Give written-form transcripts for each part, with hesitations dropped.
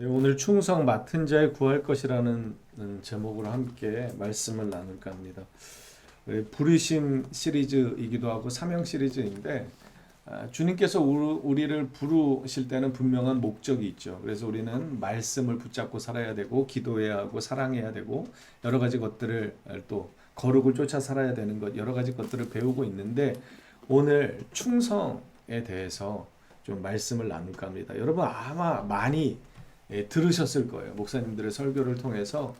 네, 오늘 충성 맡은 자의 구할 것이라는 제목으로 함께 말씀을 나눌까 합니다. 부르심 시리즈이기도 하고 사명 시리즈인데 주님께서 우리를 부르실 때는 분명한 목적이 있죠. 그래서 우리는 말씀을 붙잡고 살아야 되고 기도해야 하고 사랑해야 되고 여러 가지 것들을 또 거룩을 쫓아 살아야 되는 것 여러 가지 것들을 배우고 있는데 오늘 충성에 대해서 좀 말씀을 나눌까 합니다. 여러분 아마 많이 들으셨을 거예요. 목사님들의 설교를 통해서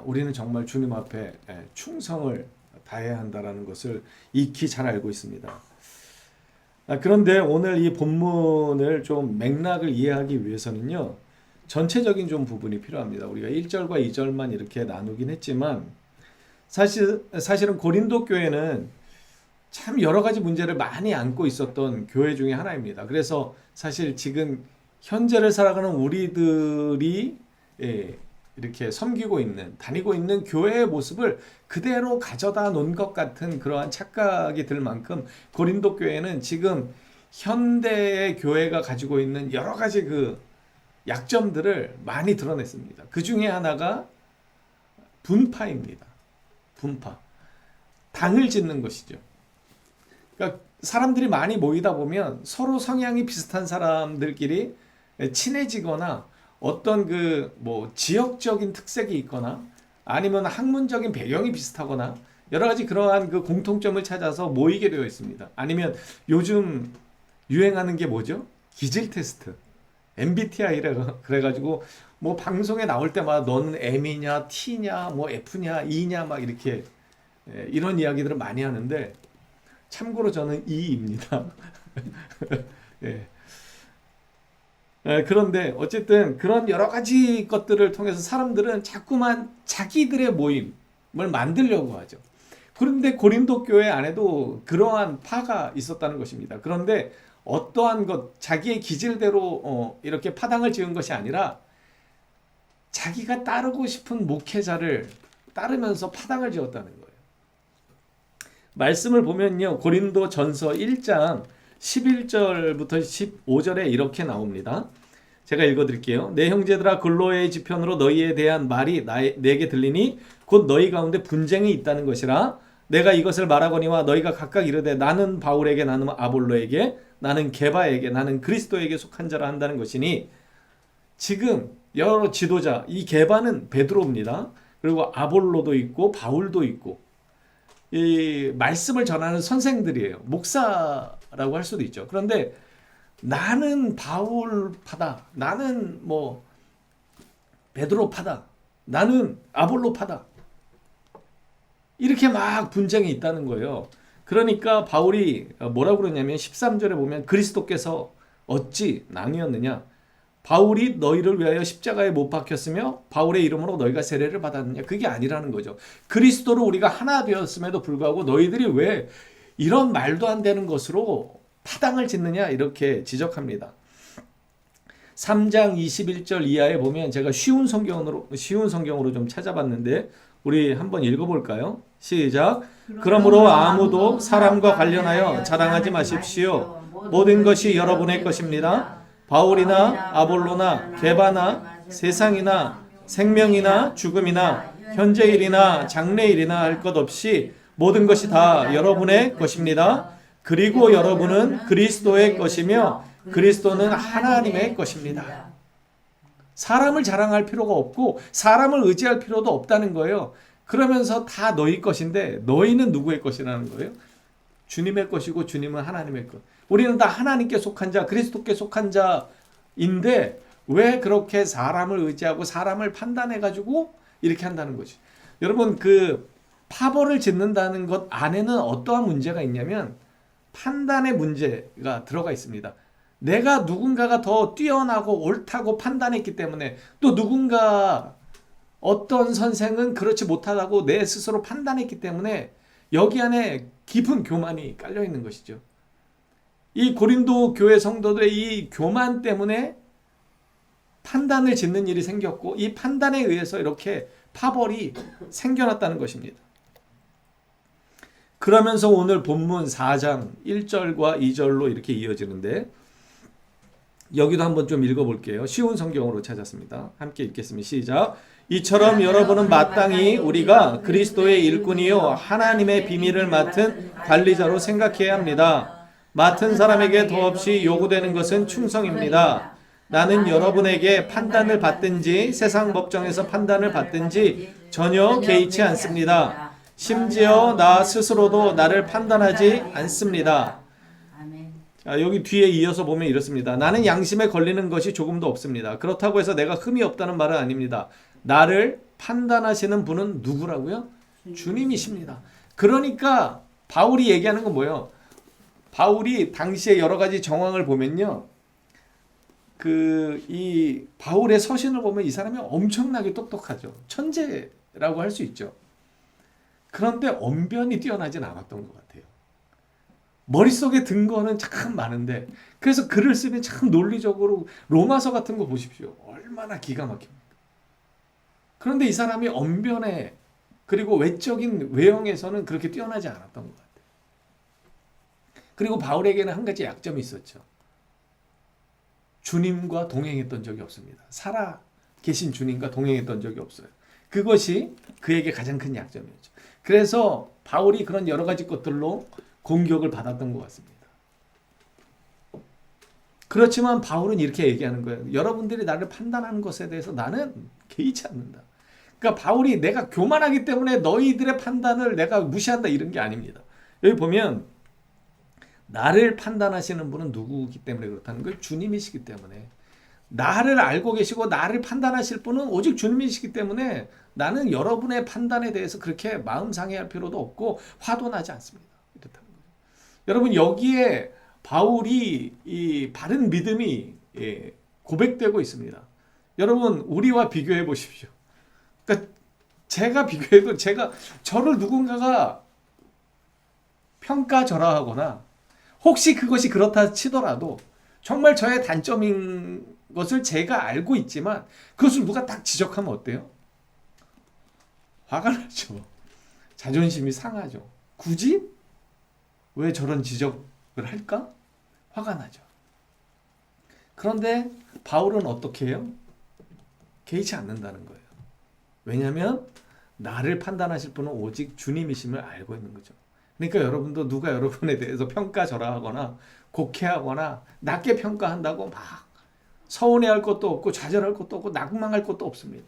우리는 정말 주님 앞에 충성을 다해야 한다는 것을 익히 잘 알고 있습니다. 그런데 오늘 이 본문을 좀 맥락을 이해하기 위해서는요. 전체적인 좀 부분이 필요합니다. 우리가 1절과 2절만 이렇게 나누긴 했지만 사실은 고린도 교회는 참 여러 가지 문제를 많이 안고 있었던 교회 중에 하나입니다. 그래서 사실 지금 현재를 살아가는 우리들이 이렇게 섬기고 있는, 다니고 있는 교회의 모습을 그대로 가져다 놓은 것 같은 그러한 착각이 들 만큼 고린도 교회는 지금 현대의 교회가 가지고 있는 여러 가지 그 약점들을 많이 드러냈습니다. 그 중에 하나가 분파입니다. 분파. 당을 짓는 것이죠. 그러니까 사람들이 많이 모이다 보면 서로 성향이 비슷한 사람들끼리 친해지거나 어떤 그 뭐 지역적인 특색이 있거나 아니면 학문적인 배경이 비슷하거나 여러 가지 그러한 그 공통점을 찾아서 모이게 되어 있습니다. 아니면 요즘 유행하는 게 뭐죠? 기질 테스트. MBTI라 그래가지고 뭐 방송에 나올 때마다 너는 M이냐, T냐, 뭐 F냐, E냐 막 이렇게 이런 이야기들을 많이 하는데 참고로 저는 E입니다. 예. 그런데 어쨌든 그런 여러 가지 것들을 통해서 사람들은 자꾸만 자기들의 모임을 만들려고 하죠. 그런데 고린도 교회 안에도 그러한 파가 있었다는 것입니다. 그런데 어떠한 것, 자기의 기질대로 이렇게 파당을 지은 것이 아니라 자기가 따르고 싶은 목회자를 따르면서 파당을 지었다는 거예요. 말씀을 보면요. 고린도 전서 1장 11절부터 15절에 이렇게 나옵니다. 제가 읽어드릴게요. 내 형제들아 골로의 지편으로 너희에 대한 말이 내게 들리니 곧 너희 가운데 분쟁이 있다는 것이라 내가 이것을 말하거니와 너희가 각각 이르되 나는 바울에게 나는 아볼로에게 나는 게바에게 나는 그리스도에게 속한 자라 한다는 것이니 지금 여러 지도자 이 게바는 베드로입니다. 그리고 아볼로도 있고 바울도 있고 이 말씀을 전하는 선생들이에요. 목사라고 할 수도 있죠. 그런데 나는 바울파다. 나는 뭐 베드로파다. 나는 아볼로파다. 이렇게 막 분쟁이 있다는 거예요. 그러니까 바울이 뭐라고 그러냐면 13절에 보면 그리스도께서 어찌 나뉘었느냐? 바울이 너희를 위하여 십자가에 못 박혔으며 바울의 이름으로 너희가 세례를 받았느냐? 그게 아니라는 거죠. 그리스도로 우리가 하나 되었음에도 불구하고 너희들이 왜 이런 말도 안 되는 것으로 파당을 짓느냐? 이렇게 지적합니다. 3장 21절 이하에 보면 제가 쉬운 성경으로 좀 찾아봤는데 우리 한번 읽어볼까요? 시작. 그러므로 아무도 사람과 관련하여 자랑하지 마십시오. 모든 것이 여러분의 것입니다. 바울이나 아볼로나 게바나 세상이나 생명이나 죽음이나 현재일이나 장래일이나 할 것 없이 모든 것이 다 여러분의 것입니다. 그리고 여러분은 그리스도의 것이며 그리스도는 하나님의 것입니다. 사람을 자랑할 필요가 없고 사람을 의지할 필요도 없다는 거예요. 그러면서 다 너희 것인데 너희는 누구의 것이라는 거예요? 주님의 것이고 주님은 하나님의 것. 우리는 다 하나님께 속한 자, 그리스도께 속한 자인데 왜 그렇게 사람을 의지하고 사람을 판단해가지고 이렇게 한다는 거지. 여러분 그 파벌을 짓는다는 것 안에는 어떠한 문제가 있냐면 판단의 문제가 들어가 있습니다. 내가 누군가가 더 뛰어나고 옳다고 판단했기 때문에 또 누군가 어떤 선생은 그렇지 못하다고 내 스스로 판단했기 때문에 여기 안에 깊은 교만이 깔려 있는 것이죠. 이 고린도 교회 성도들의 이 교만 때문에 판단을 짓는 일이 생겼고 이 판단에 의해서 이렇게 파벌이 생겨났다는 것입니다. 그러면서 오늘 본문 4장 1절과 2절로 이렇게 이어지는데 여기도 한번 좀 읽어볼게요. 쉬운 성경으로 찾았습니다. 함께 읽겠습니다. 시작. 이처럼 여러분은 마땅히 우리가 그리스도의 일꾼이요 하나님의 비밀을 맡은 관리자로 생각해야 합니다. 맡은 사람에게 더없이 요구되는 것은 충성입니다. 나는 여러분에게 판단을 받든지 세상 법정에서 판단을 받든지 전혀 개의치 않습니다. 심지어 나 스스로도 나를 판단하지 않습니다. 여기 뒤에 이어서 보면 이렇습니다. 나는 양심에 걸리는 것이 조금도 없습니다. 그렇다고 해서 내가 흠이 없다는 말은 아닙니다. 나를 판단하시는 분은 누구라고요? 주님이십니다. 그러니까 바울이 얘기하는 건 뭐예요? 바울이 당시에 여러 가지 정황을 보면요. 이 바울의 서신을 보면 이 사람이 엄청나게 똑똑하죠. 천재라고 할 수 있죠. 그런데 언변이 뛰어나진 않았던 것 같아요. 머릿속에 든 거는 참 많은데 그래서 글을 쓰면 참 논리적으로 로마서 같은 거 보십시오. 얼마나 기가 막힙니까? 그런데 이 사람이 언변에 그리고 외적인 외형에서는 그렇게 뛰어나지 않았던 것 같아요. 그리고 바울에게는 한 가지 약점이 있었죠. 주님과 동행했던 적이 없습니다. 살아 계신 주님과 동행했던 적이 없어요. 그것이 그에게 가장 큰 약점이었죠. 그래서 바울이 그런 여러 가지 것들로 공격을 받았던 것 같습니다. 그렇지만 바울은 이렇게 얘기하는 거예요. 여러분들이 나를 판단하는 것에 대해서 나는 개의치 않는다. 그러니까 바울이 내가 교만하기 때문에 너희들의 판단을 내가 무시한다 이런 게 아닙니다. 여기 보면 나를 판단하시는 분은 누구이기 때문에 그렇다는 거예요. 주님이시기 때문에. 나를 알고 계시고 나를 판단하실 분은 오직 주님이시기 때문에 나는 여러분의 판단에 대해서 그렇게 마음 상해할 필요도 없고 화도 나지 않습니다. 이렇다는 거죠. 여러분 여기에 바울이 이 바른 믿음이 고백되고 있습니다. 여러분 우리와 비교해 보십시오. 그러니까 제가 비교해도 저를 누군가가 평가절하하거나 혹시 그것이 그렇다 치더라도 정말 저의 단점인 것을 제가 알고 있지만 그것을 누가 딱 지적하면 어때요? 화가 나죠. 자존심이 상하죠. 굳이 왜 저런 지적을 할까? 화가 나죠. 그런데 바울은 어떻게 해요? 개의치 않는다는 거예요. 왜냐하면 나를 판단하실 분은 오직 주님이심을 알고 있는 거죠. 그러니까 여러분도 누가 여러분에 대해서 평가절하하거나 곡해하거나 낮게 평가한다고 막 서운해할 것도 없고 좌절할 것도 없고 낙망할 것도 없습니다.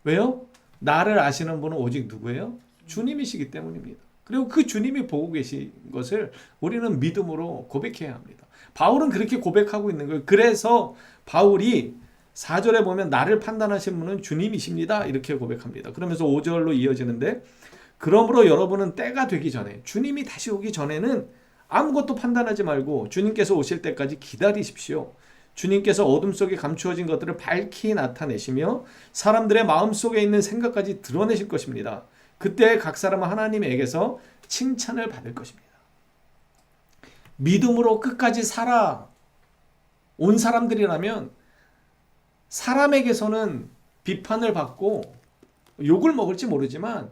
왜요? 나를 아시는 분은 오직 누구예요? 주님이시기 때문입니다. 그리고 그 주님이 보고 계신 것을 우리는 믿음으로 고백해야 합니다. 바울은 그렇게 고백하고 있는 거예요. 그래서 바울이 4절에 보면 나를 판단하신 분은 주님이십니다. 이렇게 고백합니다. 그러면서 5절로 이어지는데 그러므로 여러분은 때가 되기 전에 주님이 다시 오기 전에는 아무것도 판단하지 말고 주님께서 오실 때까지 기다리십시오. 주님께서 어둠 속에 감추어진 것들을 밝히 나타내시며 사람들의 마음속에 있는 생각까지 드러내실 것입니다. 그때 각 사람은 하나님에게서 칭찬을 받을 것입니다. 믿음으로 끝까지 살아온 사람들이라면 사람에게서는 비판을 받고 욕을 먹을지 모르지만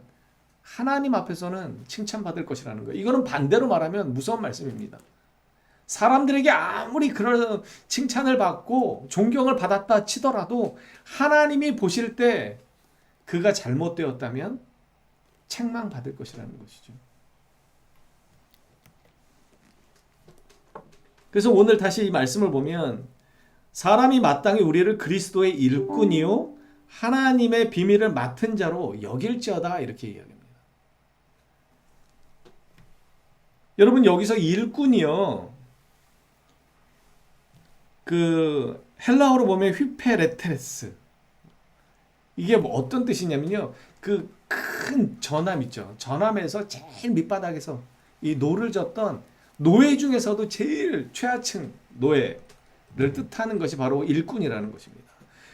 하나님 앞에서는 칭찬받을 것이라는 거예요. 이거는 반대로 말하면 무서운 말씀입니다. 사람들에게 아무리 그런 칭찬을 받고 존경을 받았다 치더라도 하나님이 보실 때 그가 잘못되었다면 책망받을 것이라는 것이죠. 그래서 오늘 다시 이 말씀을 보면 사람이 마땅히 우리를 그리스도의 일꾼이요 하나님의 비밀을 맡은 자로 여길지어다 이렇게 이야기합니다. 여러분 여기서 일꾼이요 그 헬라어로 보면 휘페레테레스 이게 뭐 어떤 뜻이냐면요 그 큰 전함 있죠. 전함에서 제일 밑바닥에서 이 노를 젓던 노예 중에서도 제일 최하층 노예를 뜻하는 것이 바로 일꾼이라는 것입니다.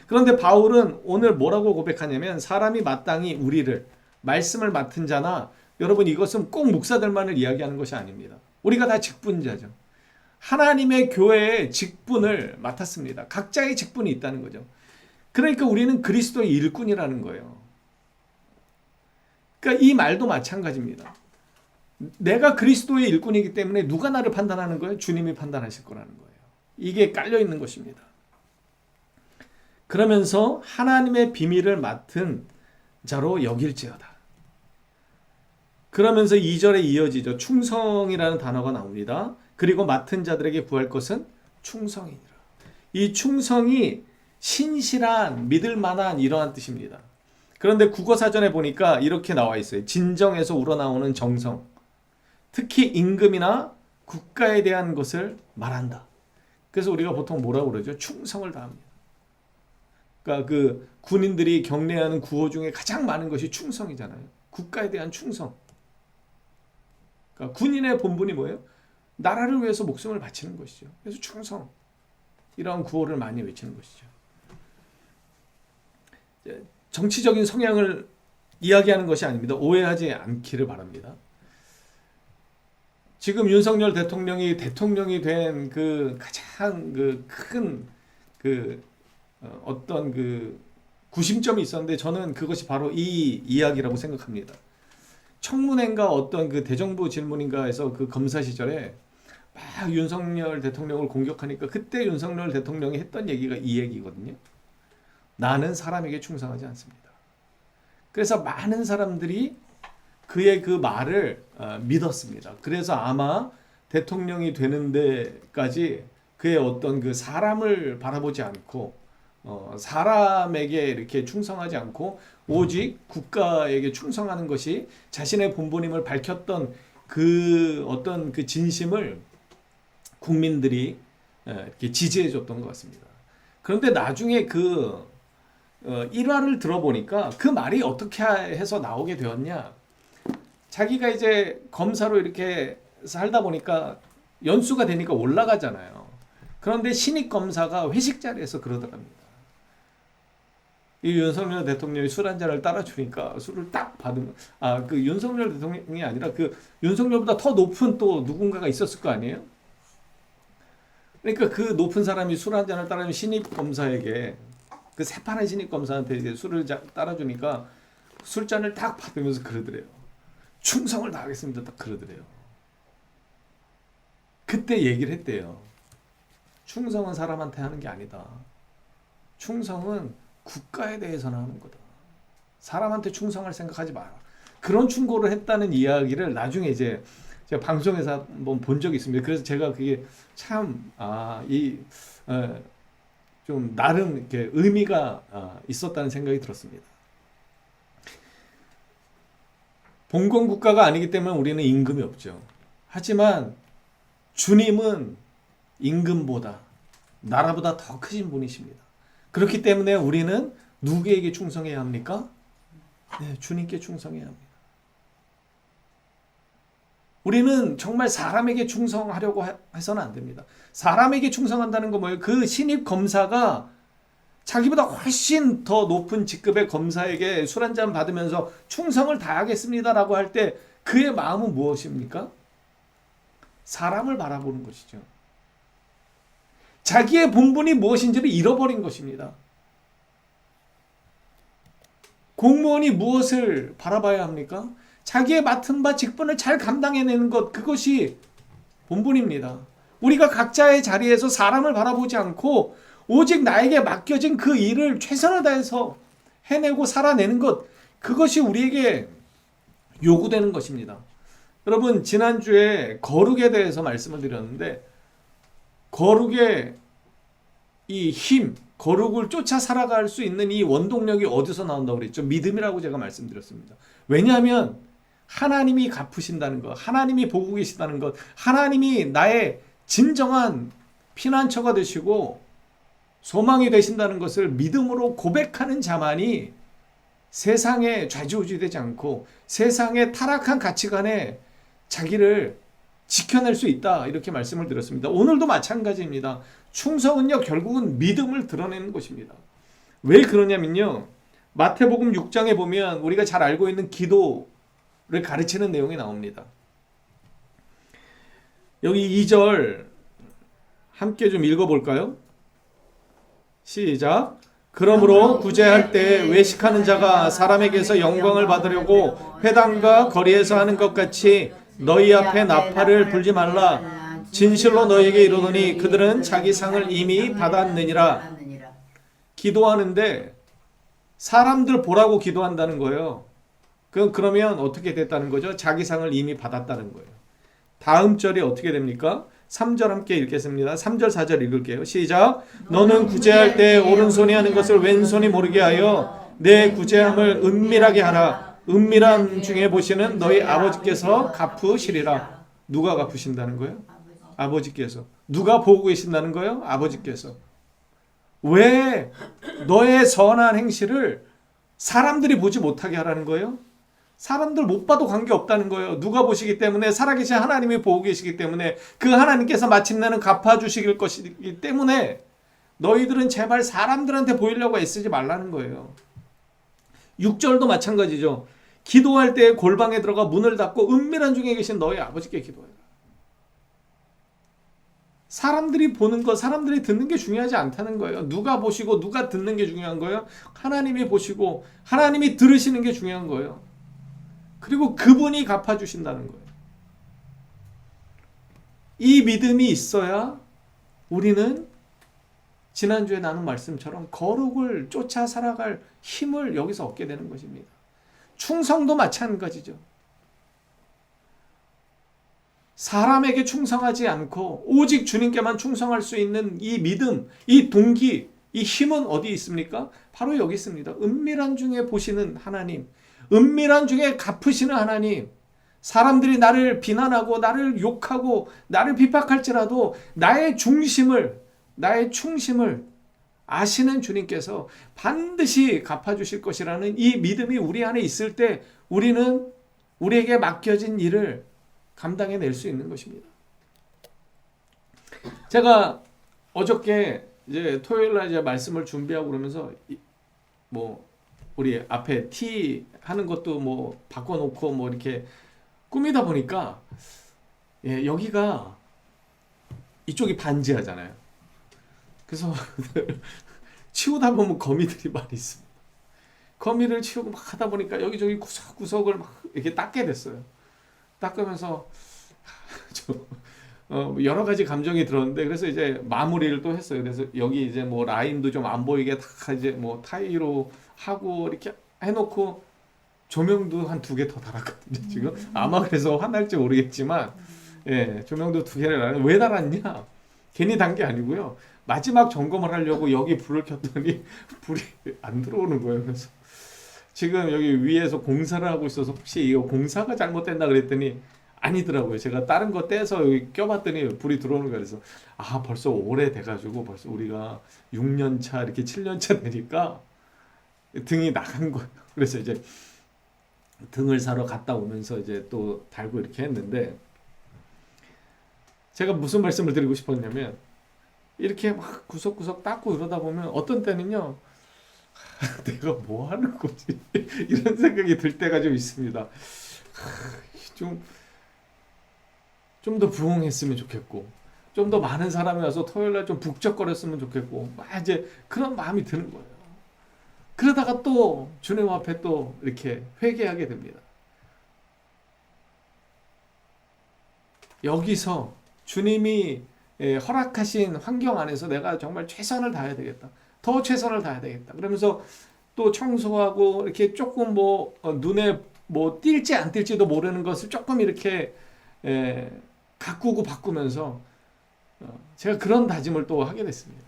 그런데 바울은 오늘 뭐라고 고백하냐면 사람이 마땅히 우리를 말씀을 맡은 자나 여러분 이것은 꼭 목사들만을 이야기하는 것이 아닙니다. 우리가 다 직분자죠. 하나님의 교회의 직분을 맡았습니다. 각자의 직분이 있다는 거죠. 그러니까 우리는 그리스도의 일꾼이라는 거예요. 그러니까 이 말도 마찬가지입니다. 내가 그리스도의 일꾼이기 때문에 누가 나를 판단하는 거예요? 주님이 판단하실 거라는 거예요. 이게 깔려 있는 것입니다. 그러면서 하나님의 비밀을 맡은 자로 여길지어다. 그러면서 2절에 이어지죠. 충성이라는 단어가 나옵니다. 그리고 맡은 자들에게 구할 것은 충성이니라. 이 충성이 신실한, 믿을 만한 이러한 뜻입니다. 그런데 국어사전에 보니까 이렇게 나와 있어요. 진정에서 우러나오는 정성. 특히 임금이나 국가에 대한 것을 말한다. 그래서 우리가 보통 뭐라고 그러죠? 충성을 다합니다. 그러니까 그 군인들이 경례하는 구호 중에 가장 많은 것이 충성이잖아요. 국가에 대한 충성. 그러니까 군인의 본분이 뭐예요? 나라를 위해서 목숨을 바치는 것이죠. 그래서 충성. 이런 구호를 많이 외치는 것이죠. 정치적인 성향을 이야기하는 것이 아닙니다. 오해하지 않기를 바랍니다. 지금 윤석열 대통령이 된 그 가장 큰 어떤 구심점이 있었는데 저는 그것이 바로 이 이야기라고 생각합니다. 청문회인가 어떤 대정부 질문인가에서 그 검사 시절에 막 윤석열 대통령을 공격하니까 그때 윤석열 대통령이 했던 얘기가 이 얘기거든요. 나는 사람에게 충성하지 않습니다. 그래서 많은 사람들이 그의 그 말을 믿었습니다. 그래서 아마 대통령이 되는 데까지 그의 어떤 그 사람을 바라보지 않고 사람에게 이렇게 충성하지 않고 오직 국가에게 충성하는 것이 자신의 본분임을 밝혔던 그 어떤 그 진심을 국민들이 이렇게 지지해 줬던 것 같습니다. 그런데 나중에 그 일화를 들어보니까 그 말이 어떻게 해서 나오게 되었냐. 자기가 이제 검사로 이렇게 살다 보니까 연수가 되니까 올라가잖아요. 그런데 신입 검사가 회식 자리에서 그러더랍니다. 이 윤석열 대통령이 술 한 잔을 따라주니까 술을 딱 받은 그 윤석열 대통령이 아니라 그 윤석열보다 더 높은 또 누군가가 있었을 거 아니에요? 그러니까 그 높은 사람이 술 한 잔을 따라주면 신입 검사에게 그 새파란 신입 검사한테 이제 술을 따라주니까 술잔을 딱 받으면서 그러더래요. 충성을 다하겠습니다. 딱 그러더래요. 그때 얘기를 했대요. 충성은 사람한테 하는 게 아니다. 충성은 국가에 대해서는 하는 거다. 사람한테 충성할 생각하지 마라. 그런 충고를 했다는 이야기를 나중에 이제 제가 방송에서 한번 본 적이 있습니다. 그래서 제가 그게 참 좀 나름 이렇게 의미가 있었다는 생각이 들었습니다. 봉건 국가가 아니기 때문에 우리는 임금이 없죠. 하지만 주님은 임금보다 나라보다 더 크신 분이십니다. 그렇기 때문에 우리는 누구에게 충성해야 합니까? 네, 주님께 충성해야 합니다. 우리는 정말 사람에게 충성하려고 해서는 안 됩니다. 사람에게 충성한다는 건 뭐예요? 그 신입 검사가 자기보다 훨씬 더 높은 직급의 검사에게 술 한잔 받으면서 충성을 다하겠습니다라고 할 때 그의 마음은 무엇입니까? 사람을 바라보는 것이죠. 자기의 본분이 무엇인지를 잃어버린 것입니다. 공무원이 무엇을 바라봐야 합니까? 자기의 맡은 바 직분을 잘 감당해내는 것, 그것이 본분입니다. 우리가 각자의 자리에서 사람을 바라보지 않고 오직 나에게 맡겨진 그 일을 최선을 다해서 해내고 살아내는 것, 그것이 우리에게 요구되는 것입니다. 여러분, 지난주에 거룩에 대해서 말씀을 드렸는데 거룩의 이 힘, 거룩을 쫓아 살아갈 수 있는 이 원동력이 어디서 나온다고 그랬죠? 믿음이라고 제가 말씀드렸습니다. 왜냐하면 하나님이 갚으신다는 것, 하나님이 보고 계시다는 것, 하나님이 나의 진정한 피난처가 되시고 소망이 되신다는 것을 믿음으로 고백하는 자만이 세상에 좌지우지되지 않고 세상의 타락한 가치관에 자기를 지켜낼 수 있다, 이렇게 말씀을 드렸습니다. 오늘도 마찬가지입니다. 충성은요, 결국은 믿음을 드러내는 것입니다. 왜 그러냐면요, 마태복음 6장에 보면 우리가 잘 알고 있는 기도를 가르치는 내용이 나옵니다. 여기 2절 함께 좀 읽어볼까요? 시작. 그러므로 구제할 때 외식하는 자가 사람에게서 영광을 받으려고 회당과 거리에서 하는 것 같이 너희 앞에 나팔을 불지 말라. 진실로 너희에게 이르노니 그들은 자기 상을 이미 받았느니라. 기도하는데 사람들 보라고 기도한다는 거예요. 그러면 어떻게 됐다는 거죠? 자기 상을 이미 받았다는 거예요. 다음 절이 어떻게 됩니까? 3절 함께 읽겠습니다. 3절 4절 읽을게요. 시작. 너는 구제할 때 오른손이 하는 것을 왼손이 모르게 하여 내 구제함을 은밀하게 하라. 은밀한 중에 보시는 너희 아버지께서 갚으시리라. 누가 갚으신다는 거예요? 아버지께서. 누가 보고 계신다는 거예요? 아버지께서. 왜 너의 선한 행실을 사람들이 보지 못하게 하라는 거예요? 사람들 못 봐도 관계없다는 거예요. 누가 보시기 때문에 살아계신 하나님이 보고 계시기 때문에 그 하나님께서 마침내는 갚아주시길 것이기 때문에 너희들은 제발 사람들한테 보이려고 애쓰지 말라는 거예요. 6절도 마찬가지죠. 기도할 때 골방에 들어가 문을 닫고 은밀한 중에 계신 너희 아버지께 기도해라. 사람들이 보는 것, 사람들이 듣는 게 중요하지 않다는 거예요. 누가 보시고 누가 듣는 게 중요한 거예요. 하나님이 보시고 하나님이 들으시는 게 중요한 거예요. 그리고 그분이 갚아주신다는 거예요. 이 믿음이 있어야 우리는 지난주에 나눈 말씀처럼 거룩을 쫓아 살아갈 힘을 여기서 얻게 되는 것입니다. 충성도 마찬가지죠. 사람에게 충성하지 않고 오직 주님께만 충성할 수 있는 이 믿음, 이 동기, 이 힘은 어디 있습니까? 바로 여기 있습니다. 은밀한 중에 보시는 하나님, 은밀한 중에 갚으시는 하나님. 사람들이 나를 비난하고 나를 욕하고 나를 비박할지라도 나의 충심을 아시는 주님께서 반드시 갚아주실 것이라는 이 믿음이 우리 안에 있을 때 우리는 우리에게 맡겨진 일을 감당해낼 수 있는 것입니다. 제가 어저께 이제 토요일 날 이제 말씀을 준비하고 그러면서 뭐 우리 앞에 티 하는 것도 뭐 바꿔놓고 뭐 이렇게 꾸미다 보니까 여기가 이쪽이 반지하잖아요. 그래서 치우다 보면 거미들이 많이 있습니다. 거미를 치우고 막 하다 보니까 여기저기 구석구석을 막 이렇게 닦게 됐어요. 닦으면서 여러 가지 감정이 들었는데 그래서 이제 마무리를 또 했어요. 그래서 여기 이제 뭐 라인도 좀 안 보이게 다 이제 뭐 타이로 하고 이렇게 해놓고 조명도 한 2개 더 달았거든요. 지금 아마 그래서 화날지 모르겠지만 조명도 2개를 왜 달았냐? 괜히 단 게 아니고요. 마지막 점검을 하려고 여기 불을 켰더니 불이 안 들어오는 거예요. 그래서 지금 여기 위에서 공사를 하고 있어서 혹시 이거 공사가 잘못됐나 그랬더니 아니더라고요. 제가 다른 거 떼서 여기 껴봤더니 불이 들어오는 거예요. 그래서 벌써 오래돼가지고 벌써 우리가 6년 차 이렇게 7년 차 되니까 등이 나간 거예요. 그래서 이제 등을 사러 갔다 오면서 이제 또 달고 이렇게 했는데 제가 무슨 말씀을 드리고 싶었냐면 이렇게 막 구석구석 닦고 이러다 보면 어떤 때는요 내가 뭐 하는 거지 이런 생각이 들 때가 좀 있습니다. 좀 더 부흥했으면 좋겠고 좀 더 많은 사람이 와서 토요일날 좀 북적거렸으면 좋겠고 막 이제 그런 마음이 드는 거예요. 그러다가 또 주님 앞에 또 이렇게 회개하게 됩니다. 여기서 주님이 허락하신 환경 안에서 내가 정말 최선을 다해야 되겠다. 더 최선을 다해야 되겠다. 그러면서 또 청소하고 이렇게 조금 뭐 눈에 뭐 띌지 안 띌지도 모르는 것을 조금 이렇게 가꾸고 바꾸면서 제가 그런 다짐을 또 하게 됐습니다.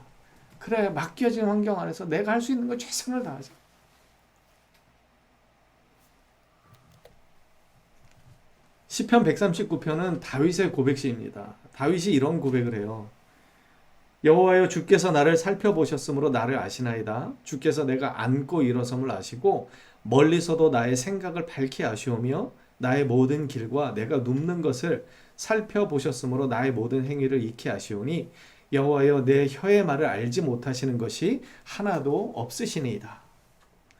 그래, 맡겨진 환경 안에서 내가 할 수 있는 거 최선을 다하자. 시편 139편은 다윗의 고백시입니다. 다윗이 이런 고백을 해요. 여호와여, 주께서 나를 살펴보셨으므로 나를 아시나이다. 주께서 내가 앉고 일어섬을 아시고 멀리서도 나의 생각을 밝히 아시오며 나의 모든 길과 내가 눕는 것을 살펴보셨으므로 나의 모든 행위를 익히 아시오니 여호와여, 내 혀의 말을 알지 못하시는 것이 하나도 없으시니이다.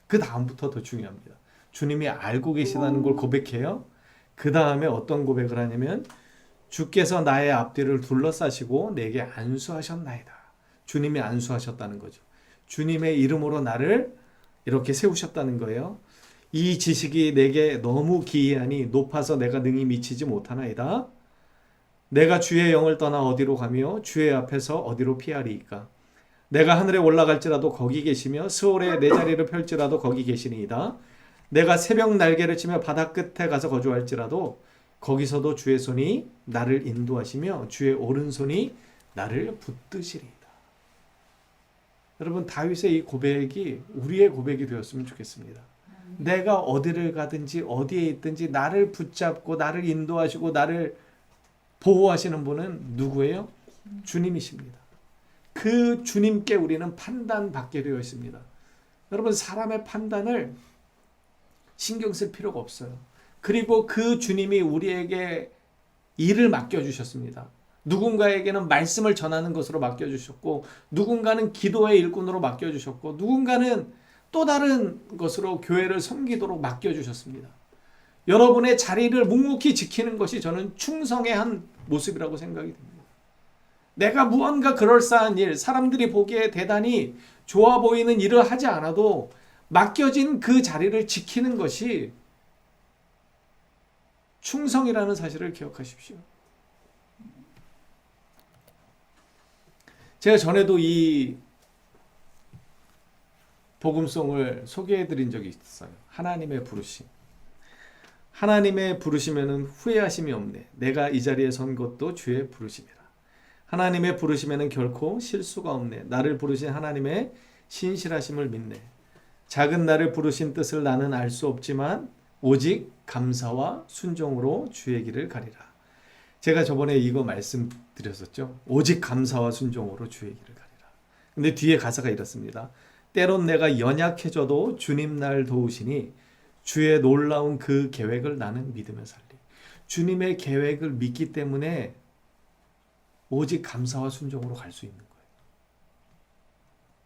그 다음부터 더 중요합니다. 주님이 알고 계시다는 걸 고백해요. 그 다음에 어떤 고백을 하냐면 주께서 나의 앞뒤를 둘러싸시고 내게 안수하셨나이다. 주님이 안수하셨다는 거죠. 주님의 이름으로 나를 이렇게 세우셨다는 거예요. 이 지식이 내게 너무 기이하니 높아서 내가 능히 미치지 못하나이다. 내가 주의 영을 떠나 어디로 가며 주의 앞에서 어디로 피하리이까. 내가 하늘에 올라갈지라도 거기 계시며 스올에 내 자리를 펼지라도 거기 계시니이다. 내가 새벽 날개를 치며 바다 끝에 가서 거주할지라도 거기서도 주의 손이 나를 인도하시며 주의 오른손이 나를 붙드시리이다. 여러분, 다윗의 이 고백이 우리의 고백이 되었으면 좋겠습니다. 내가 어디를 가든지 어디에 있든지 나를 붙잡고 나를 인도하시고 나를 보호하시는 분은 누구예요? 주님이십니다. 그 주님께 우리는 판단받게 되어 있습니다. 여러분, 사람의 판단을 신경 쓸 필요가 없어요. 그리고 그 주님이 우리에게 일을 맡겨주셨습니다. 누군가에게는 말씀을 전하는 것으로 맡겨주셨고, 누군가는 기도의 일꾼으로 맡겨주셨고, 누군가는 또 다른 것으로 교회를 섬기도록 맡겨주셨습니다. 여러분의 자리를 묵묵히 지키는 것이 저는 충성의 한 모습이라고 생각이 듭니다. 내가 무언가 그럴싸한 일, 사람들이 보기에 대단히 좋아 보이는 일을 하지 않아도 맡겨진 그 자리를 지키는 것이 충성이라는 사실을 기억하십시오. 제가 전에도 이 복음송을 소개해드린 적이 있어요. 하나님의 부르심. 하나님의 부르심에는 후회하심이 없네. 내가 이 자리에 선 것도 주의 부르심이라. 하나님의 부르심에는 결코 실수가 없네. 나를 부르신 하나님의 신실하심을 믿네. 작은 나를 부르신 뜻을 나는 알 수 없지만 오직 감사와 순종으로 주의 길을 가리라. 제가 저번에 이거 말씀드렸었죠. 오직 감사와 순종으로 주의 길을 가리라. 근데 뒤에 가사가 이렇습니다. 때론 내가 연약해져도 주님 날 도우시니 주의 놀라운 그 계획을 나는 믿으며 살리. 주님의 계획을 믿기 때문에 오직 감사와 순종으로 갈 수 있는 거예요.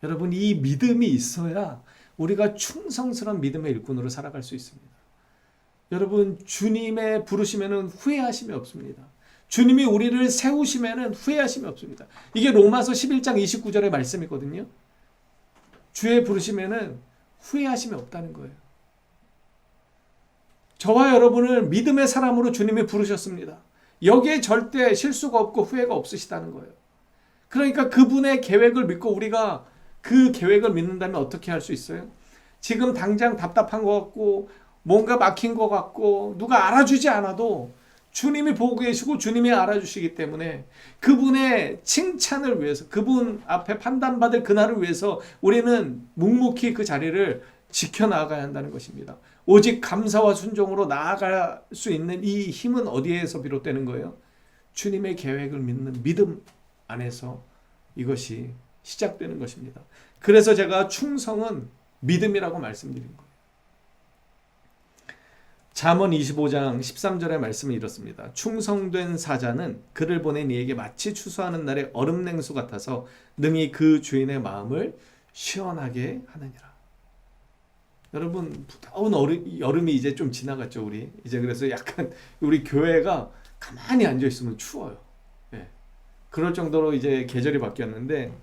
여러분, 이 믿음이 있어야 우리가 충성스러운 믿음의 일꾼으로 살아갈 수 있습니다. 여러분, 주님의 부르심에는 후회하심이 없습니다. 주님이 우리를 세우시면은 후회하심이 없습니다. 이게 로마서 11장 29절의 말씀이거든요. 주의 부르심에는 후회하심이 없다는 거예요. 저와 여러분을 믿음의 사람으로 주님이 부르셨습니다. 여기에 절대 실수가 없고 후회가 없으시다는 거예요. 그러니까 그분의 계획을 믿고 우리가 그 계획을 믿는다면 어떻게 할 수 있어요? 지금 당장 답답한 것 같고 뭔가 막힌 것 같고 누가 알아주지 않아도 주님이 보고 계시고 주님이 알아주시기 때문에 그분의 칭찬을 위해서, 그분 앞에 판단받을 그날을 위해서 우리는 묵묵히 그 자리를 지켜나가야 한다는 것입니다. 오직 감사와 순종으로 나아갈 수 있는 이 힘은 어디에서 비롯되는 거예요? 주님의 계획을 믿는 믿음 안에서 이것이 시작되는 것입니다. 그래서 제가 충성은 믿음이라고 말씀드린 거예요. 잠언 25장 13절의 말씀이 이렇습니다. 충성된 사자는 그를 보낸 이에게 마치 추수하는 날의 얼음 냉수 같아서 능히 그 주인의 마음을 시원하게 하느니라. 여러분, 부다운 여름이 이제 좀 지나갔죠, 우리. 이제 그래서 약간 우리 교회가 가만히 앉아 있으면 추워요. 예. 그럴 정도로 이제 계절이 바뀌었는데,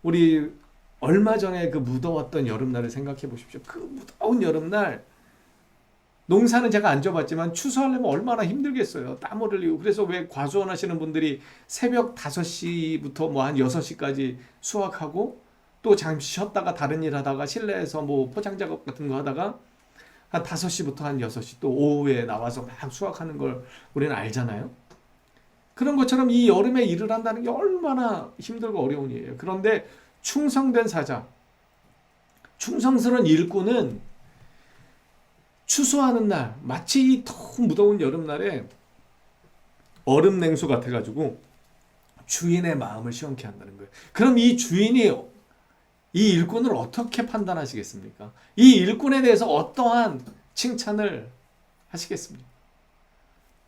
우리 얼마 전에 그 무더웠던 여름날을 생각해 보십시오. 그 무더운 여름날, 농사는 제가 안 져봤지만 추수하려면 얼마나 힘들겠어요. 땀을 흘리고. 그래서 왜 과수원 하시는 분들이 새벽 5시부터 뭐 한 6시까지 수확하고 또 잠시 쉬었다가 다른 일 하다가 실내에서 뭐 포장 작업 같은 거 하다가 한 5시부터 한 6시 또 오후에 나와서 막 수확하는 걸 우리는 알잖아요. 그런 것처럼 이 여름에 일을 한다는 게 얼마나 힘들고 어려운 일이에요. 그런데 충성된 사자, 충성스러운 일꾼은 추수하는 날, 마치 이 더욱 무더운 여름날에 얼음 냉수 같아가지고 주인의 마음을 시원케 한다는 거예요. 그럼 이 주인이 이 일꾼을 어떻게 판단하시겠습니까? 이 일꾼에 대해서 어떠한 칭찬을 하시겠습니까?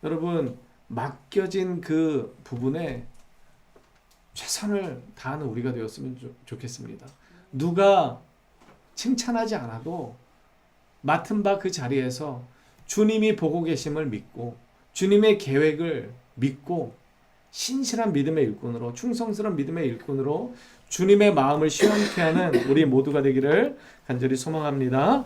여러분, 맡겨진 그 부분에 최선을 다하는 우리가 되었으면 좋겠습니다. 누가 칭찬하지 않아도 맡은 바 그 자리에서 주님이 보고 계심을 믿고 주님의 계획을 믿고 신실한 믿음의 일꾼으로, 충성스러운 믿음의 일꾼으로 주님의 마음을 시원케 하는 우리 모두가 되기를 간절히 소망합니다.